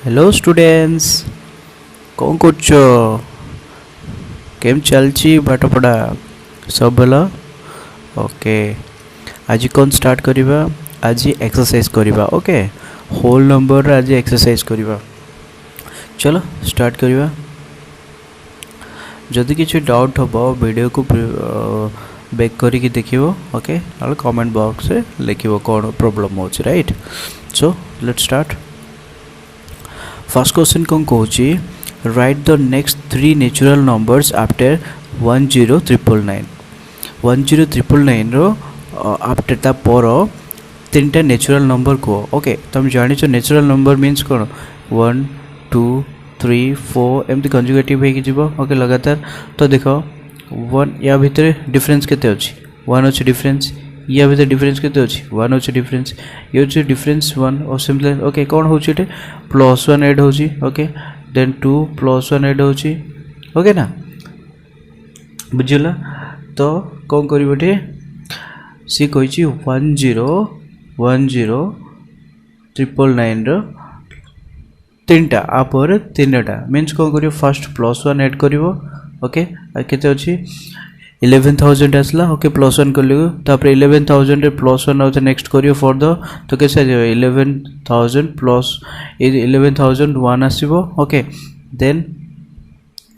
Hello students कौन करछ केम चलची पाठ पढ़ा सब भला ओके। आज कौन स्टार्ट करिबा आज एक्सरसाइज करिबा ओके। होल नंबर आज एक्सरसाइज करिबा चलो स्टार्ट करिबा। जदि किसी डाउट हो वीडियो को बैक करिकी देखिबो ओके ना कमेंट बॉक्स रे लिखिबो कौन प्रॉब्लम होची right. So let's start. First question कौन कौन write the next three natural numbers after 10999 10999 रो आफ्टर ता पर तीन टा नेचुरल नंबर को ओके। तुम जान नेचुरल नंबर मीन्स कौन 1 2 3 4 एमती कंजुगेटिव हो ओके लगातार। तो देख 1 या भितर डिफरेंस केते अछि 1 अछि डिफरेंस या भीतर डिफरेंस केते अछि 1 अछि डिफरेंस ये अछि डिफरेंस 1 और सिंपल ओके। कौन होछि एटे +1 ऐड होछि ओके देन 2 +1 ऐड होछि ओके ना बुझिला। तो कौन करिवो एटे सी कहिछि 1010999 रो तीनटा आपर तीनटा मीन्स कौन करियो फर्स्ट +1 ऐड करिवो ओके। आ केते अछि 11,000 आसला ओके +1 कर लियो तापर 11,000 रे +1 आउ नेक्स्ट करियो फॉर द तो कैसे 11,000 प्लस 11,001 आसीबो ओके। देन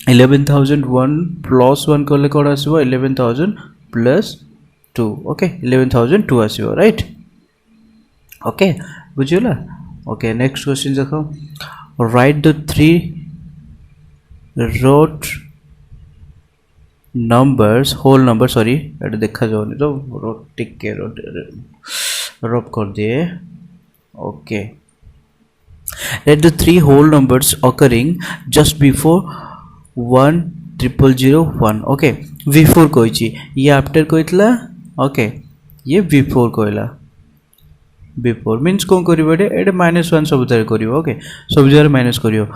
11,001 +1 करले कोन आसीबो 11,000 + 2 ओके 11,002 आसीबो राइट ओके बुझिला ओके। नेक्स्ट क्वेश्चन देखो write the three wrote numbers whole number sorry एट देखा जाओनी तो रोटिक के रब कर दिए okay. Let the three whole numbers occurring just before 10001 okay. Before कोइची ये आफ्टर कोइतला ओके ये बिफोर कोइला बिफोर मीन्स कौन करिवो एटे -1 सब तरह करिवो ओके सब जगह माइनस करिवो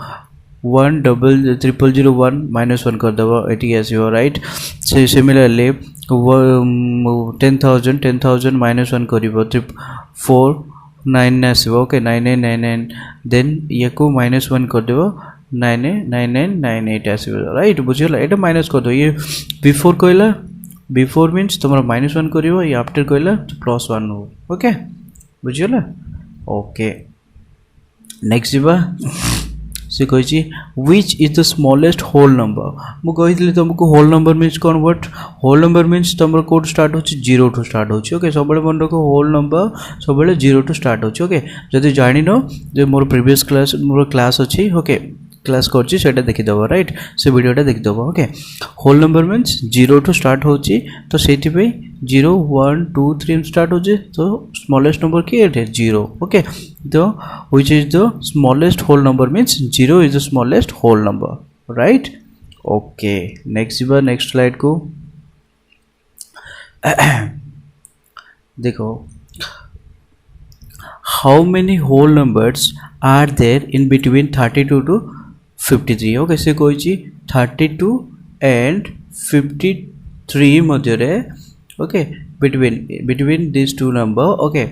10001 -1 कर देबो एटी आसीबो राइट। से सिमिलरली 10,000 -1 करिवो 499 आसीबो ओके 9999 देन याको -1 कर देबो 999998 आसीबो राइट बुझिला। एटा माइनस कर दो ये बिफोर कहला बिफोर मीन्स तुमरा -1 करिवो ये आफ्टर कहला +1 हो ओके बुझिला ओके। नेक्स्ट जीवा से कही which is the smallest whole number मु कही तुमको होल नंबर मीन्स कौन व्हाट होल नंबर मीन्स तुम कोड स्टार्ट हो 0 टू स्टार्ट हो ओके सब मन रख होल नंबर सब 0 टू स्टार्ट हो ओके। जदि जान जो मोर प्रीवियस क्लास मोर क्लास अच्छी ओके क्लास करछि सेटा देखिदेव राइट से वीडियोटा देखिदेव okay. Whole number means 0 to start होछि तो सेति पे 0 1 2 3 स्टार्ट होछि तो स्मॉलेस्ट नंबर की है 0 ओके। तो which is the smallest whole number means 0 is the smallest whole number right okay. Next जीवा नेक्स्ट स्लाइड को देखो how many whole numbers are there in between 32 to 53 okay. से कही 32 एंड 53 मध्य okay between this two number okay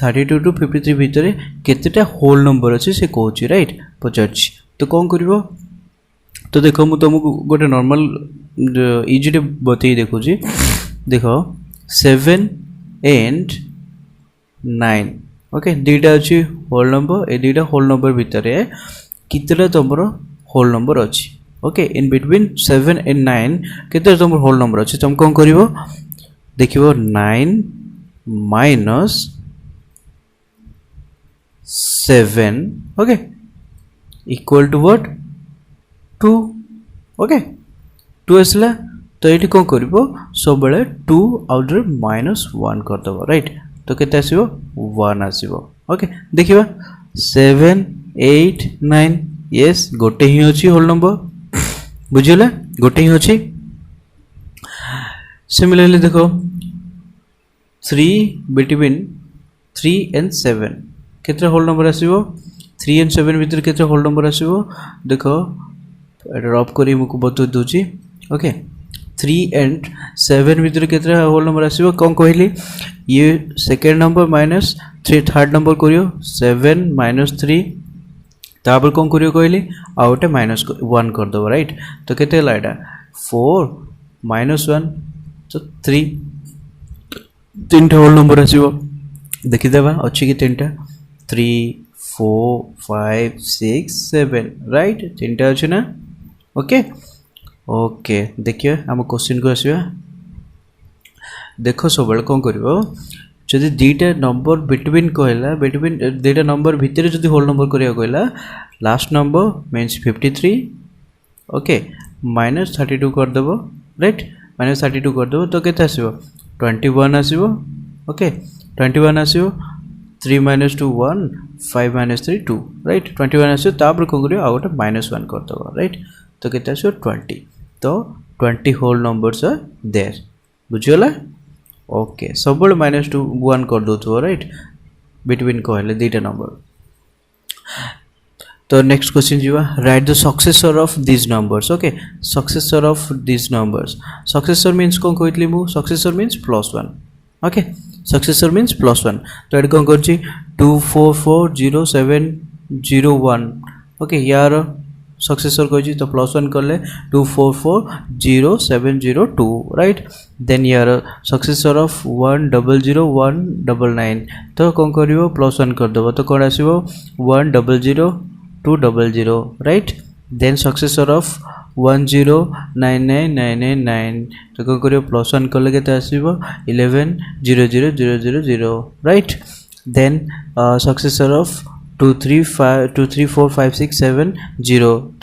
32 to 53 भितर केतेटा whole number अच्छे से कहूँ राइट पचार। तो कौन करिवो तो देखो मु तुमको गोटे नॉर्मल इजी बतई देखुची देखो 7 एंड 9 ओके दुईटा अच्छी होल नंबर ए दुईटा होल नंबर भितर कितना तुमर होल नंबर अच्छी ओके इन बिटवीन 7 एंड 9 केते तुम होल नंबर अच्छी तुम कौन करिवो देखिवो 9 minus 7 okay equal to what 2 okay 2 आसला तो ये कौन करिवो सब बेले 2 आउट -1 कर दबो राइट तो केते आसीबो 1 आसीबो ओके। देखिबा 7 8 9 यस गोटे ही अच्छी होल नंबर बुझिला गोटे ही अच्छी। सिमिलरली देखो 3 बिटवीन 3 एंड 7 केते होल नंबर आसीबो 3 एंड 7 भीतर केते होल नंबर आसीबो देखो रफ करी मुको बतो दोची ओके 3 एंड 7 भीतर केते होल नंबर आसीबो कौन कहली ये सेकेंड नंबर -3 थर्ड नंबर करियो 7 - 3 तापर कौन करियो कहली आ गोटे -1 कर दबो राइट तो केते हला एटा 4 -1 तो 3 तीनटा होल नंबर आसीबो देखि देबा अछि कि तीनटा 3 4 5 6 7 राइट तीनटा अछि ना ओके ओके देखिए हम क्वेश्चन को आसीबा देखो सब बेले कौन करिवो जदि दीटा नंबर बिटवीन कहला बिटवीन दीटा नंबर भितर जदि होल नंबर करिया कहला लास्ट नंबर मींस 53 ओके -32 कर देबो राइट -32 कर देबो तो केते आसीबो 21 आसीबो ओके 21 आसीबो 3 - 2 1 5 - 3 2 राइट 21 आसीबो तापर कोन करियो आ गोटे -1 कर देबो राइट तो केते आसीबो 20 तो 20 होल नंबर्स आर देयर बुझियला ओके सब -2 1 कर दो तो राइट बिटवीन कहले दीटा नंबर तो नेक्स्ट क्वेश्चन जीवा right the successor of this numbers okay successor of this numbers successor means कोन कहतली मु successor means +1 okay successor means +1 तो एड कोन करछि 24407001 ओके यार सक्सेसर कहछि तो +1 करले 24407002 राइट देन यार सक्सेसर ऑफ 100199 तो कोन करिवो +1 कर देबो तो कोन आसीबो 100200 राइट देन सक्सेसर ऑफ 1099999 तो कोन करिवो +1 करले केते आसीबो 110000 राइट देन सक्सेसर ऑफ 234567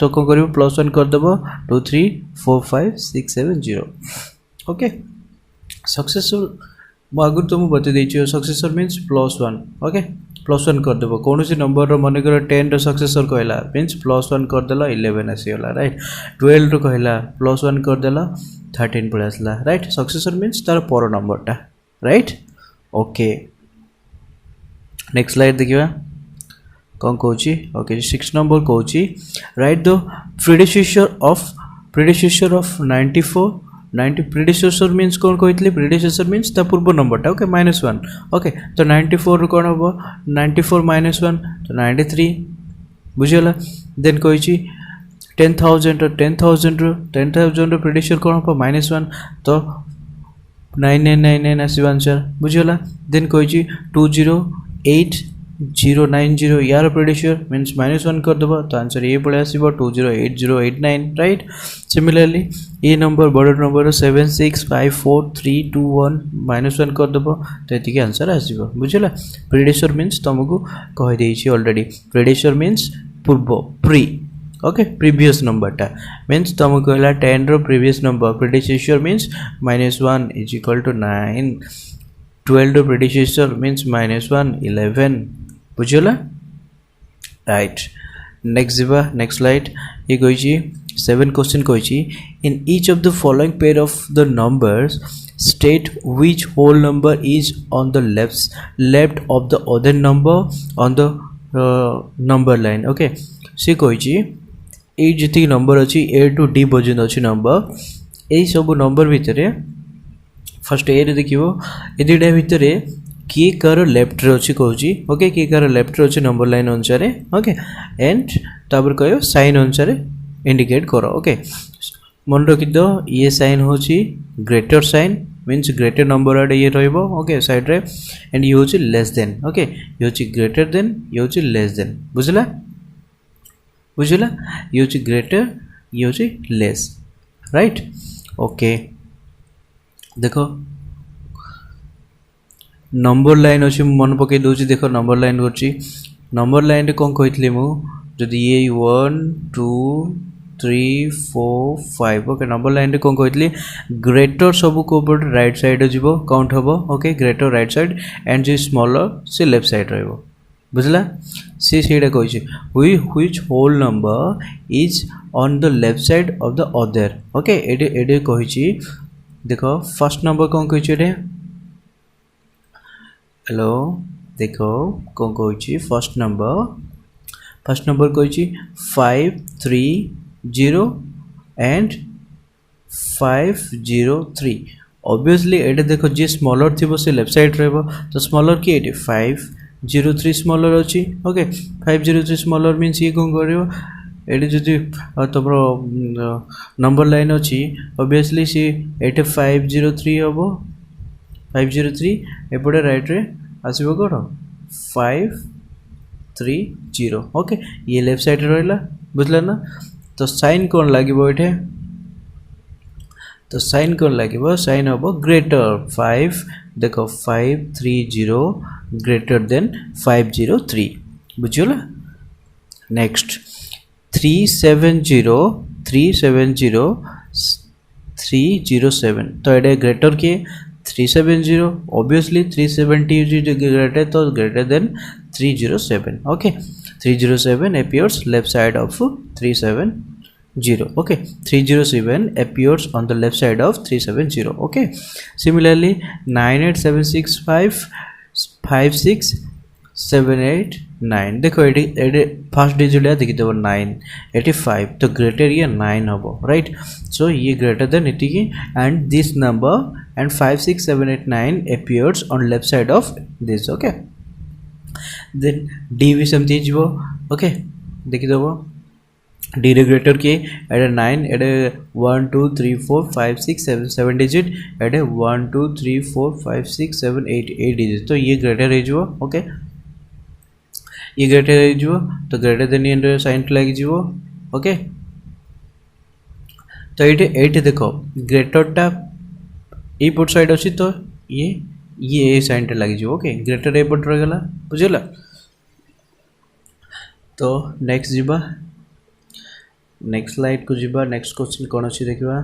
तो कौन करिवो +1 कर देबो 234567 ओके सक्सेसर मु आगु तो मु बते देछि सक्सेसर मींस +1 ओके +1 कर देबो कौन सी नंबर रो माने कर 10 रो सक्सेसर कहला मींस +1 कर देला 11 आसीला राइट 12 रो कहला +1 कर देला 13 पळे आसला राइट सक्सेसर मींस तार पर नंबरटा राइट ओके नेक्स्ट स्लाइड देखिबा कौन कहूँ ओके 6 नंबर कहूँ right the predecessor of 94 90 predecessor means कौन कहते प्रेडिसेसर मींस ता पूर्व नंबरटा ओके -1 ओके तो 94 कौन हम 94 -1 तो 93 बुझीगला देन कही 10,000 10,000 प्रेडिसेसर कौन हम -1 तो 9999 आसीबा आंसर बुझीगला देन कही 208,090 यार प्रेडिसेसर मींस -1 कर देबो तो आंसर ये पड़े आसीबो 208089 राइट सिमिलरली ये नंबर बड़ नंबर 765431 -1 कर देबो तो एति के आंसर आसीबो बुझला प्रेडिसेसर मींस तुमको कहि देछि ऑलरेडी प्रेडिसेसर मींस पूर्व प्री ओके प्रीवियस नंबरटा मींस तुमको कहला 10 रो प्रीवियस नंबर प्रेडिसेसर मींस -1 = 9 12 रो प्रेडिसेसर मींस -1 11 बुझला राइट नेक्स्ट स्लाइड ये कही 7 क्वेश्चन कही in each of the following pair of the numbers state which whole number is on the left of the other number on the number line okay सी कही ये जी number अच्छी A to D पर्यटन अच्छी number यही सब number भितर फर्स्ट ए देखो ये दुटा भितर किए कार लेफ्ट रे अच्छी कहूँ ओके किए कार लेफ्ट रे अच्छी नंबर लाइन अनुसार ओके एंड तापर कह साइन अनुसार इंडिकेट कर ओके मन रखी दो ये साइन हूँ greater sign means greater number आड़े ये रहिबो ओके साइड रे एंड ये हूँ लेस देन ओके ये हूँ ग्रेटर देन ये हूँ लेस देन बुझला ये हूँ ग्रेटर ये हूँ लेस राइट ओके देखो नंबर लाइन अच्छी मन पकई दूसरी देख नंबर लाइन कर नंबर लाइन कौन कही मुझे ये 1 2 3 4 5 ओके नंबर लाइन कौन कही ग्रेटर सब को राइट साइड जीव काउंट हम okay greater right side and जो स्मॉलर से लेफ्ट साइड रहा बुझला सी सीटा कही which whole number is on the left side of the other okay एडे कही देखो फर्स्ट नंबर कौन कही हेलो देखो कौन कही फर्स्ट नंबर कही 530 एंड 503 ऑब्वियसली एटा देखो जी स्मॉलर थी से लेफ्ट साइड रहा तो स्मॉलर किए 5 503 स्मॉलर अच्छी ओके 503 स्मॉलर मीन्स ये कौन कर ये जदि तुम नंबर लाइन अच्छी ऑब्वियसली सी ये 503 हम 503 एपटे राइट रे आसो कौन 530 ओके ये लेफ्ट साइड रहा बुझल ना तो साइन कौन लगे ये तो साइन कौन लगे साइन हम ग्रेटर 5 देखो 530 ग्रेटर देन 503 बुझीगला नेक्स्ट 370 तो ये ग्रेटर किए 370 ऑब्वियसली 370 ग्रेटर तो greater than 307 okay 307 appears left side of 370 okay 307 appears on the left side of 370 okay similarly 987656789 देखो ये फर्स्ट डिजिट देखी देव 985 तो ग्रेटर ये 9 हम राइट सो ये greater than eighty and this number and 56789 appears on left side of this okay then D भी सेमती जीवो ओके देखी देव D रे ग्रेटर के एडे 9 एडे 1 2 3 4 5 6 7 डिजिट एडे 1 2 3 4 5 6 7 8 डिजिट तो ये ग्रेटर है जीवो ओके ये ग्रेटर है जीवो तो ग्रेटर देन ये साइन लगी जीवो ओके तो ये देखो ग्रेटर टा ए पट साइड अच्छी तो ये साइन लगी जीवो ओके ग्रेटर ए पट रही गला बुझेला तो नेक्स्ट जीवा नेक्स्ट स्लाइड को जीवा नेक्स्ट क्वेश्चन कौन अच्छी देखा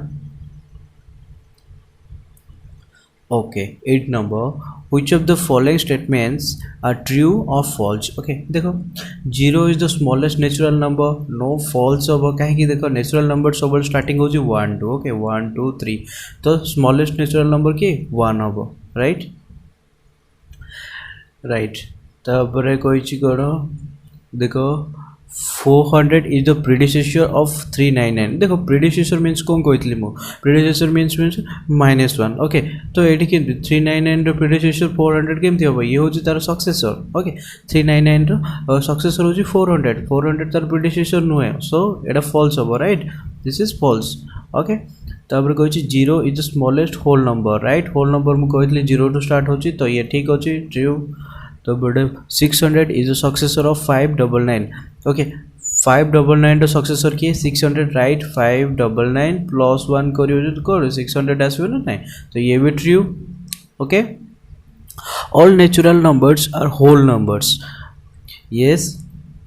okay 8 number which of the following statements are true or false okay देखो 0 is the smallest natural number no false हम कहीं देखो natural number सब स्टार्टिंग हो 1 2 okay 1 2 3 तो smallest natural number की 1 हम राइट राइट तापर कोई करो देखो 400 is the predecessor of 399 देखो predecessor means कौन कहती मु predecessor means -1 ओके तो ये 399 रो predecessor 400 केमती हम ये हूँ तार सक्सेसर ओके 399 रो सक्सेसर हूँ 400 तार predecessor नुहे सो एटा फॉल्स हम right this is false okay तापर कह 0 is the smallest whole number right whole number मुझे कहती 0 टू स्टार्ट हो तो ये ठीक अच्छे ट्रू तो बड़े 600 is the successor of 599 okay 599 रो सक्सेसर किए 600 राइट 599 प्लस 1 करो 600 आसो ना नहीं तो ये भी true okay all natural numbers are whole numbers yes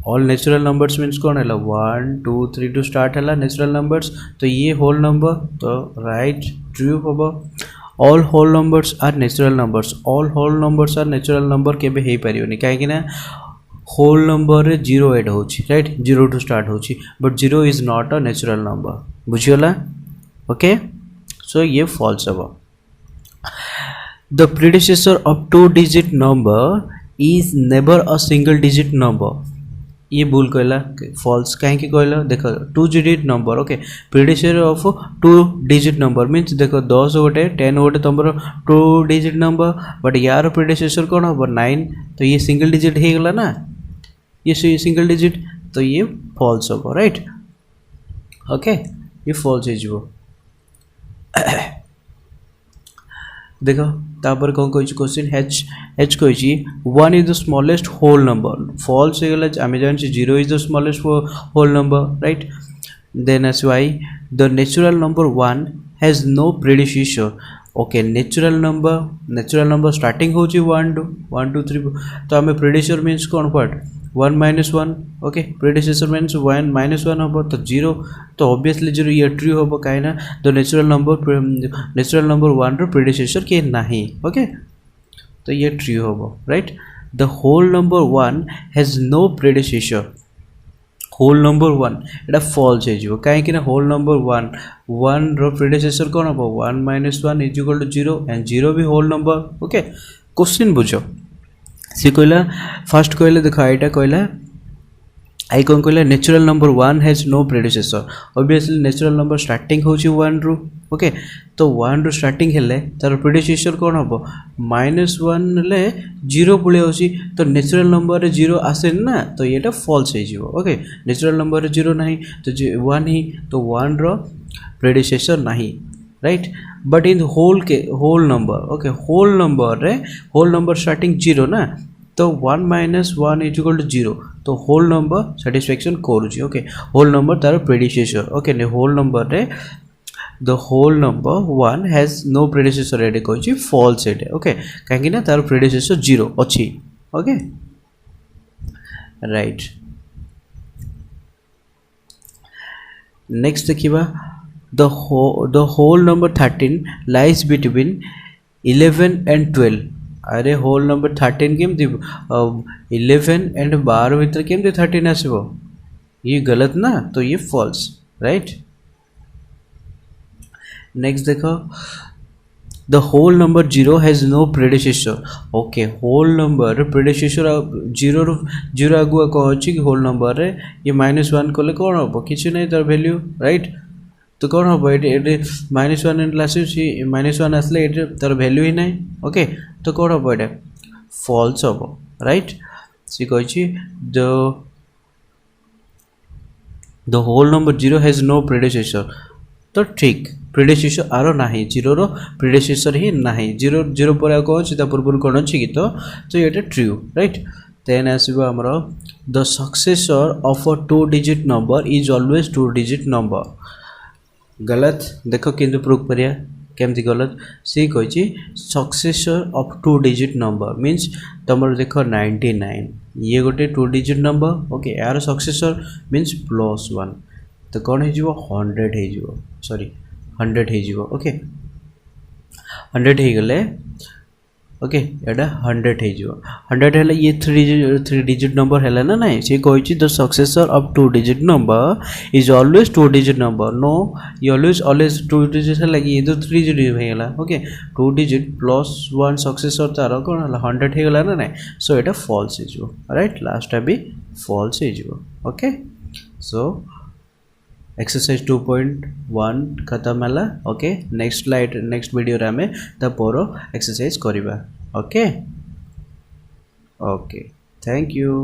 all natural numbers means कौन है 1 2 3 टू स्टार्ट है नेचुरल नंबर्स तो ये होल नंबर तो राइट ट्रू हम all whole numbers are natural numbers all whole numbers are natural number केबे हे परियोनी कहीं ना होल नंबर रे 0 एड हो राइट 0 टू स्टार्ट हो but 0 is not a natural number बुझीगला ओके सो ये फॉल्स हम the predecessor of 2 digit number is never a single digit number ये भूल कहला फॉल्स कहीं कहला देखो 2 digit number okay predecessor of 2 digit number means देखो 10 गोटे 10 गोटे तुम 2 डिजिट नंबर बट यार प्रीडिसेसर कौन हम 9 तो ये सिंगल डिजिट हो गला ना ये सिंगल डिजिट तो ये फॉल्स हम राइट ओके ये फॉल्स हो देखो तापर कौन कही क्वेश्चन एच कही 1 is the smallest whole number false हो गला आम जान 0 is the smallest whole number right then S Y the natural number 1 has no predecessor okay natural number starting हो 1 2 3 तो आम प्रीडिसेसर मीन्स कौन व्हाट 1 - 1 ओके प्रीडिसेसर मीन्स 1 - 1 हम तो 0 तो ऑब्वियसली 0 ये ट्रू हम कहीं ना द नेचुरल नंबर 1 रो प्रीडिसेसर के नहीं ओके तो ये ट्रू हम right the whole number 1 has no predecessor whole number 1 एटा फॉल्स हो कहीं ना होल नंबर 1 रो प्रीडिसेसर कौन हम 1 - 1 इज इक्वल टू 0 एंड 0 भी होल नंबर ओके क्वेश्चन बुझो सी कहला फर्स्ट कहले देखो यहाँ कहला आई कौन कहले natural number 1 has no predecessor obviously natural number starting होची 1 रु ओके तो 1 रु स्टार्टिंग हेले तार प्रेडिसेसर कोन हबो -1 ले 0 पुले होची तो नेचुरल नंबर रे 0 आसे ना तो एटा फॉल्स हे जिवो ओके नेचुरल नंबर रे 0 नाही तो 1 ही तो 1 रो प्रेडिसेसर नाही right but in whole number okay whole number starting 0 ना तो 1 minus 1 is equal to 0 तो होल नंबर satisfaction करूची ओके होल नंबर तार प्रेडिसेसर ओके ने होल नंबर रे the whole number 1 has no predecessor एडे कहूची फॉल्स एडे ओके काहे ना तार प्रेडिसेसर 0 अछि ओके राइट नेक्स्ट देखिबा the whole number 13 lies between 11 and 12 अरे होल नंबर 13 केमती 11 एंड 12 भीतर केमती 13 आसीबो ये गलत ना तो ये फॉल्स राइट नेक्स्ट देखो the whole number 0 has no predecessor okay whole number predecessor 0 आगुआ कहछि कि होल नंबर रे ये -1 कोले कोन हो किछ नै तार वैल्यू राइट तो कौन हम ये -1 एंड -1 आसले ये तार वैल्यू ही नहीं ओके तो कौन हम ये फॉल्स हम राइट सी कही the whole number 0 has no predecessor तो ठीक प्रेडिसेसर आरो नाही 0 रो प्रेडिसेसर ही नाही 0 पर कौन ता पूर्व कौन अच्छी कि तो ये ट्रू राइट देन आसो आमर the successor of a 2 digit number is always 2 digit number गलत देखो किंतु प्रूव करिया केमती गलत सी कही successor of 2 digit number means तुम देखो 99 ये गोटे 2 डिजिट नंबर ओके यार सक्सेसर मीन्स +1 तो कौन हो 100 सॉरी 100 हो ओके 100 हो गले ओके एटा 100 हो 100 है ये 3 डिजिट नंबर है ना ना सी कही the successor of 2 digit number is always 2 digit number no ये ऑलवेज 2 डिजिट है ये तो 3 डिजिट हो गला ओके 2 डिजिट +1 सक्सेसर तार कौन है 100 हो गला ना ना सो एटा फॉल्स हो राइट लास्ट भी फॉल्स हो ओके सो एक्सरसाइज 2.1 खत्म है ओके नेक्स्ट वीडियो रे हमें तापर एक्सरसाइज करिबा ओके ओके थैंक यू।